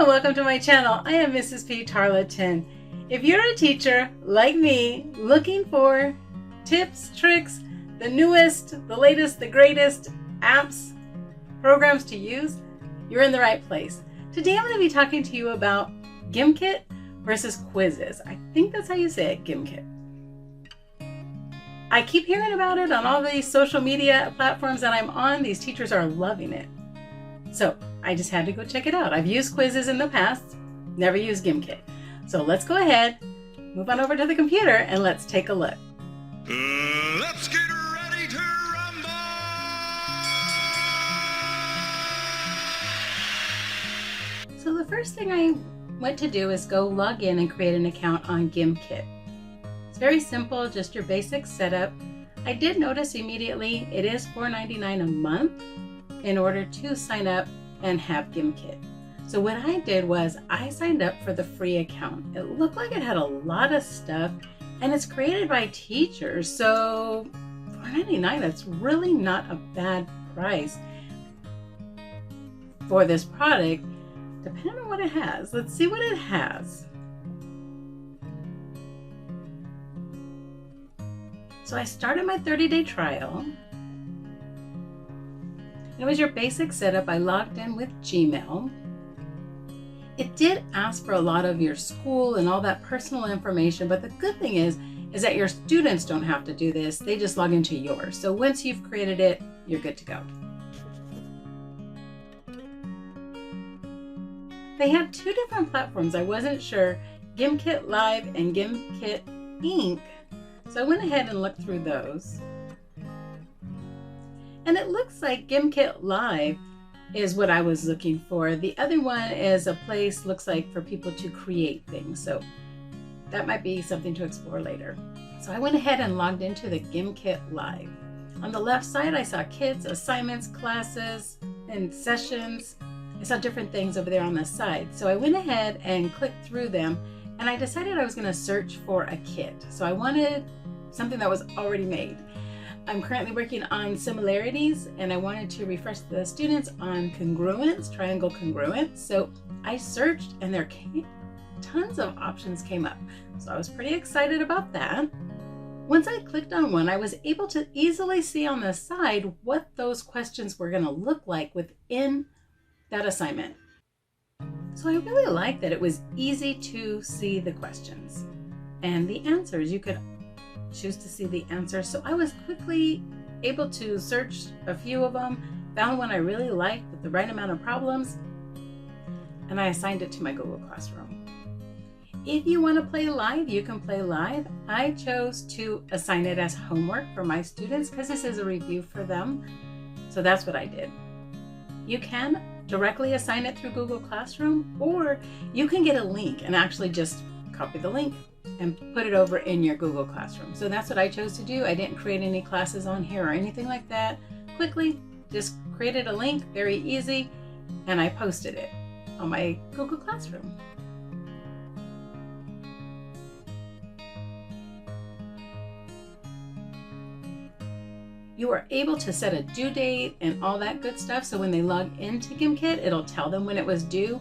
and welcome to my channel. I am MrsPTarleton. If you're a teacher like me looking for tips, tricks, the newest, the latest, the greatest apps, programs to use, you're in the right place. Today I'm going to be talking to you about Gimkit versus Quizizz. I think that's how you say it, Gimkit. I keep hearing about it on all these social media platforms that I'm on. These teachers are loving it. So I just had to go check it out. I've used Quizizz in the past, never used Gimkit. So let's go ahead, move on over to the computer, and let's take a look. Let's get ready to rumble! So the first thing I went to do is go log in and create an account on Gimkit. It's very simple, just your basic setup. I did notice immediately it is $4.99 a month in order to sign up and have Gimkit. So what I did was I signed up for the free account. It looked like it had a lot of stuff and it's created by teachers. So $4.99, that's really not a bad price for this product, depending on what it has. Let's see what it has. So I started my 30-day trial. It was your basic setup. I logged in with Gmail. It did ask for a lot of your school and all that personal information, but the good thing is that your students don't have to do this. They just log into yours. So once you've created it, you're good to go. They had two different platforms. I wasn't sure, Gimkit Live and Gimkit Inc. So I went ahead and looked through those. And it looks like Gimkit Live is what I was looking for. The other one is a place, looks like, for people to create things. So that might be something to explore later. So I went ahead and logged into the Gimkit Live. On the left side, I saw kids, assignments, classes, and sessions. I saw different things over there on the side. So I went ahead and clicked through them, and I decided I was going to search for a kit. So I wanted something that was already made. I'm currently working on similarities, and I wanted to refresh the students on congruence, triangle congruence. So I searched, and there came tons of options came up. So I was pretty excited about that. Once I clicked on one, I was able to easily see on the side what those questions were going to look like within that assignment. So I really liked that it was easy to see the questions and the answers. You could choose to see the answers. So I was quickly able to search a few of them, found one I really liked with the right amount of problems, and I assigned it to my Google Classroom. If you want to play live, you can play live. I chose to assign it as homework for my students because this is a review for them. So that's what I did. You can directly assign it through Google Classroom, or you can get a link and actually just copy the link and put it over in your Google Classroom. So that's what I chose to do. I didn't create any classes on here or anything like that. Quickly, just created a link, very easy, and I posted it on my Google Classroom. You are able to set a due date and all that good stuff. So when they log into Gimkit, it'll tell them when it was due.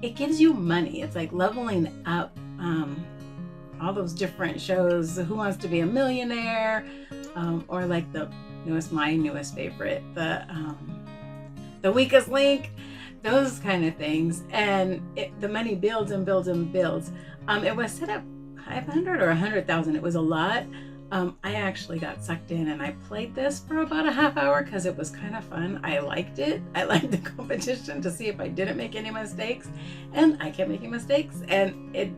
It gives you money. It's like leveling up all those different shows, Who Wants to Be a Millionaire, or like my newest favorite, the Weakest Link, those kind of things. And the money builds and builds and builds. It was set up 500 or 100,000. It was a lot. I actually got sucked in and I played this for about a half hour because it was kind of fun. I liked it. I liked the competition to see if I didn't make any mistakes, and I kept making mistakes, and it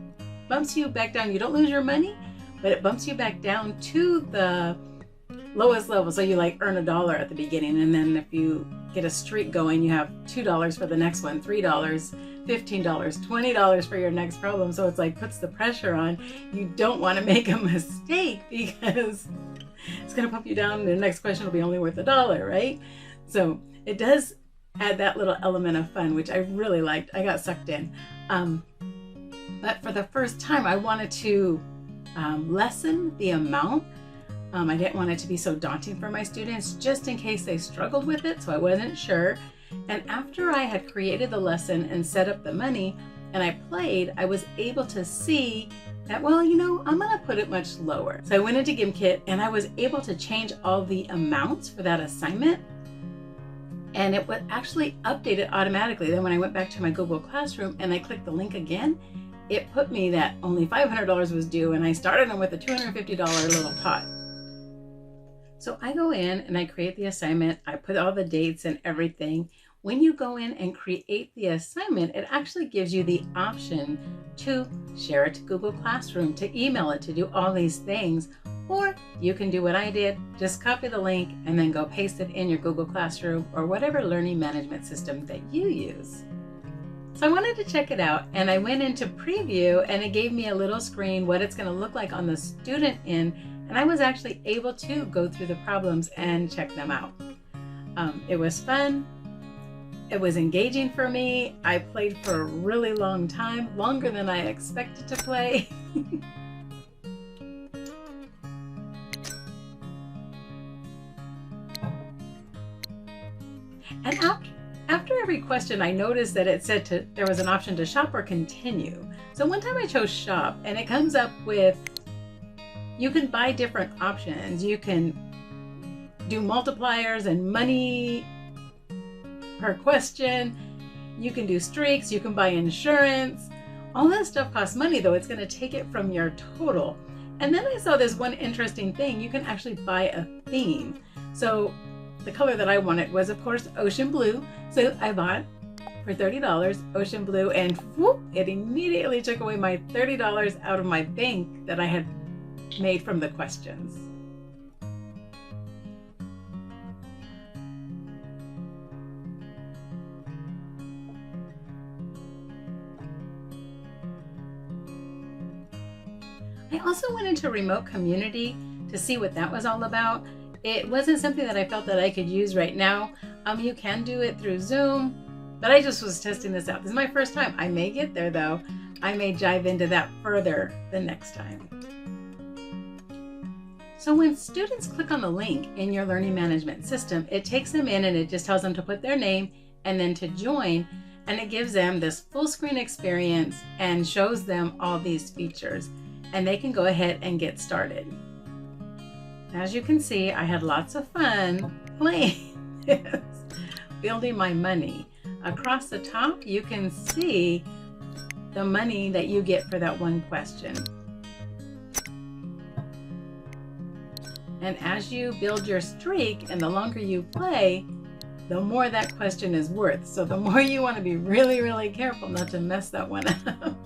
bumps you back down. You don't lose your money, but it bumps you back down to the lowest level. So you like earn $1 at the beginning, and then if you get a streak going, you have $2 for the next one, $3, $15, $20 for your next problem. So it's like puts the pressure on. You don't want to make a mistake because it's going to pump you down and the next question will be only worth $1, right? So it does add that little element of fun, which I really liked. I got sucked in. But for the first time, I wanted to lessen the amount. I didn't want it to be so daunting for my students, just in case they struggled with it. So I wasn't sure. And after I had created the lesson and set up the money and I played, I was able to see that, well, you know, I'm gonna put it much lower. So I went into Gimkit and I was able to change all the amounts for that assignment, and it would actually update it automatically. Then when I went back to my Google Classroom and I clicked the link again, it put me that only $500 was due, and I started them with a $250 little pot. So I go in and I create the assignment. I put all the dates and everything. When you go in and create the assignment, it actually gives you the option to share it to Google Classroom, to email it, to do all these things. Or you can do what I did, just copy the link and then go paste it in your Google Classroom or whatever learning management system that you use. So I wanted to check it out, and I went into preview and it gave me a little screen what it's going to look like on the student end, and I was actually able to go through the problems and check them out. It was fun. It was engaging for me. I played for a really long time, longer than I expected to play. And after every question, I noticed that it said there was an option to shop or continue. So one time I chose shop, and it comes up with, you can buy different options. You can do multipliers and money per question. You can do streaks. You can buy insurance. All that stuff costs money, though. It's going to take it from your total. And then I saw this one interesting thing. You can actually buy a theme. So the color that I wanted was, of course, ocean blue. So I bought for $30 ocean blue, and whoop, it immediately took away my $30 out of my bank that I had made from the questions. I also went into remote community to see what that was all about. It wasn't something that I felt that I could use right now. You can do it through Zoom, but I just was testing this out. This is my first time. I may get there though. I may dive into that further the next time. So when students click on the link in your learning management system, it takes them in and it just tells them to put their name and then to join, and it gives them this full screen experience and shows them all these features, and they can go ahead and get started. As you can see, I had lots of fun playing this, building my money. Across the top, you can see the money that you get for that one question. And as you build your streak and the longer you play, the more that question is worth. So the more you want to be really, really careful not to mess that one up.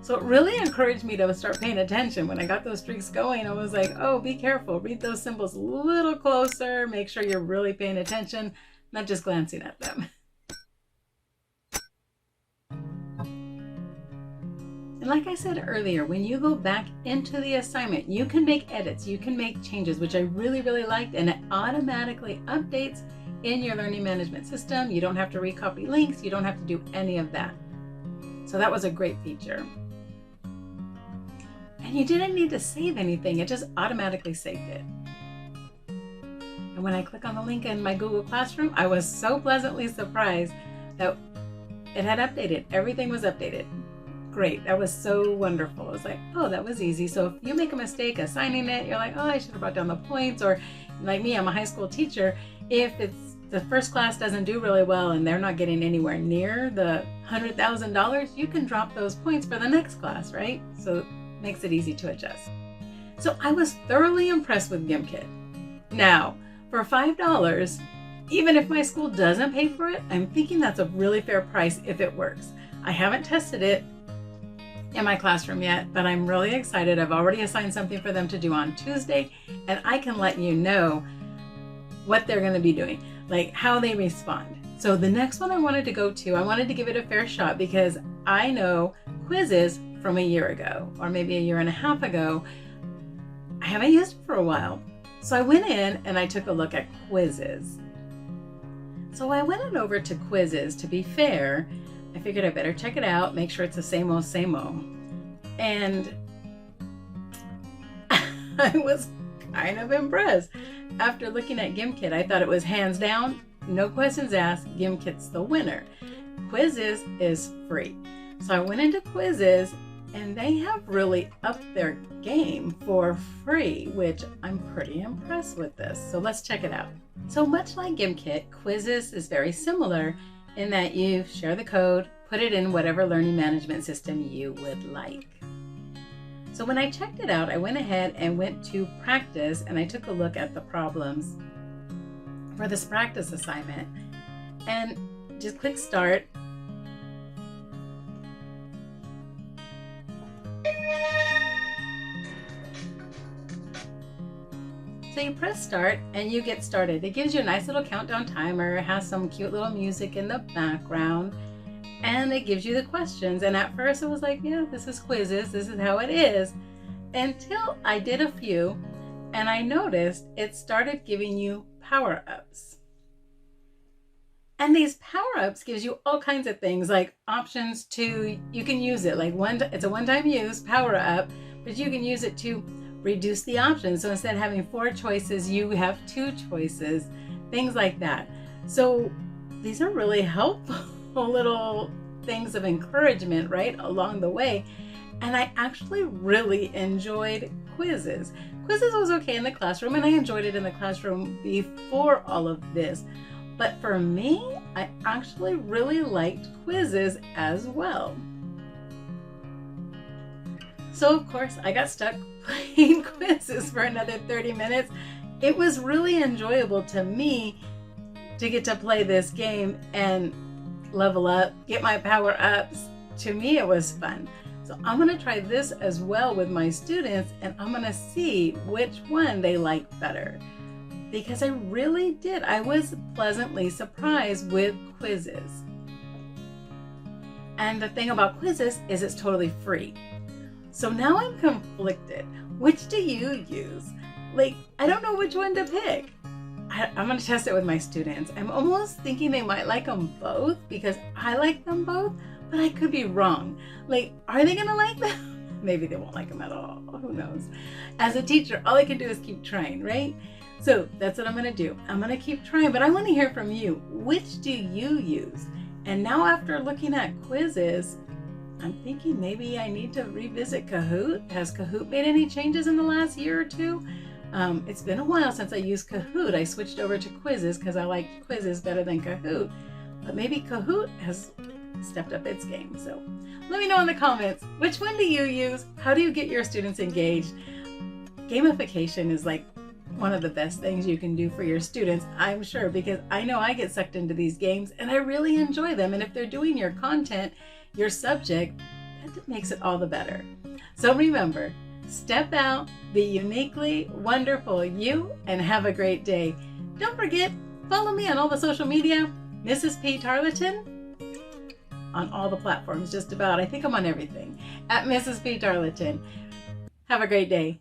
So it really encouraged me to start paying attention. When I got those streaks going, I was like, oh, be careful. Read those symbols a little closer. Make sure you're really paying attention, not just glancing at them. And like I said earlier, when you go back into the assignment, you can make edits, you can make changes, which I really, really liked, and it automatically updates in your learning management system. You don't have to recopy links. You don't have to do any of that. So that was a great feature. And you didn't need to save anything. It just automatically saved it. And when I click on the link in my Google Classroom, I was so pleasantly surprised that it had updated. Everything was updated. Great. That was so wonderful. It was like, oh, that was easy. So if you make a mistake assigning it, you're like, oh, I should have brought down the points. Or like me, I'm a high school teacher. If it's the first class doesn't do really well and they're not getting anywhere near the $100,000, you can drop those points for the next class, right? So it makes it easy to adjust. So I was thoroughly impressed with Gimkit. Now, for $5, even if my school doesn't pay for it, I'm thinking that's a really fair price if it works. I haven't tested it in my classroom yet, but I'm really excited. I've already assigned something for them to do on Tuesday, and I can let you know what they're going to be doing, like how they respond. So the next one I wanted to go to, I wanted to give it a fair shot because I know Quizizz from a year ago, or maybe a year and a half ago. I haven't used it for a while. So I went in and I took a look at Quizizz. So I went on over to Quizizz. To be fair, I figured I better check it out, make sure it's the same old, same old. And I was kind of impressed. After looking at Gimkit, I thought it was hands down no questions asked, Gimkit's the winner. Quizizz is free. So I went into Quizizz, and they have really upped their game for free, which I'm pretty impressed with this. So let's check it out. So much like Gimkit, Quizizz is very similar in that you share the code, put it in whatever learning management system you would like. So when I checked it out, I went ahead and went to practice, and I took a look at the problems for this practice assignment, and just click start. So you press start and you get started. It gives you a nice little countdown timer. It has some cute little music in the background, and it gives you the questions. And at first it was like, yeah, this is Quizizz, this is how it is. Until I did a few and I noticed it started giving you power-ups. And these power-ups gives you all kinds of things, like options to, you can use it like it's a one-time use power-up, but you can use it to reduce the options. So instead of having 4 choices, you have 2 choices, things like that. So these are really helpful little things of encouragement right along the way. And I actually really enjoyed Quizizz. Quizizz was okay in the classroom, and I enjoyed it in the classroom before all of this. But for me, I actually really liked Quizizz as well. So of course, I got stuck playing Quizizz for another 30 minutes. It was really enjoyable to me to get to play this game and level up, get my power-ups. To me, it was fun. So I'm going to try this as well with my students, and I'm going to see which one they like better. Because I really did. I was pleasantly surprised with Quizizz. And the thing about Quizizz is it's totally free. So now I'm conflicted. Which do you use? Like, I don't know which one to pick. I'm going to test it with my students. I'm almost thinking they might like them both because I like them both, but I could be wrong. Like, are they going to like them? Maybe they won't like them at all. Who knows? As a teacher, all I can do is keep trying, right? So that's what I'm going to do. I'm going to keep trying, but I want to hear from you. Which do you use? And now after looking at Quizizz, I'm thinking maybe I need to revisit Kahoot. Has Kahoot made any changes in the last year or two? It's been a while since I used Kahoot. I switched over to Quizizz because I like Quizizz better than Kahoot. But maybe Kahoot has stepped up its game. So let me know in the comments, which one do you use? How do you get your students engaged? Gamification is like one of the best things you can do for your students, I'm sure, because I know I get sucked into these games and I really enjoy them. And if they're doing your content, your subject, that makes it all the better. So remember, step out, be uniquely wonderful you, and have a great day. Don't forget, follow me on all the social media, MrsPTarleton, on all the platforms, just about. I think I'm on everything, at MrsPTarleton. Have a great day.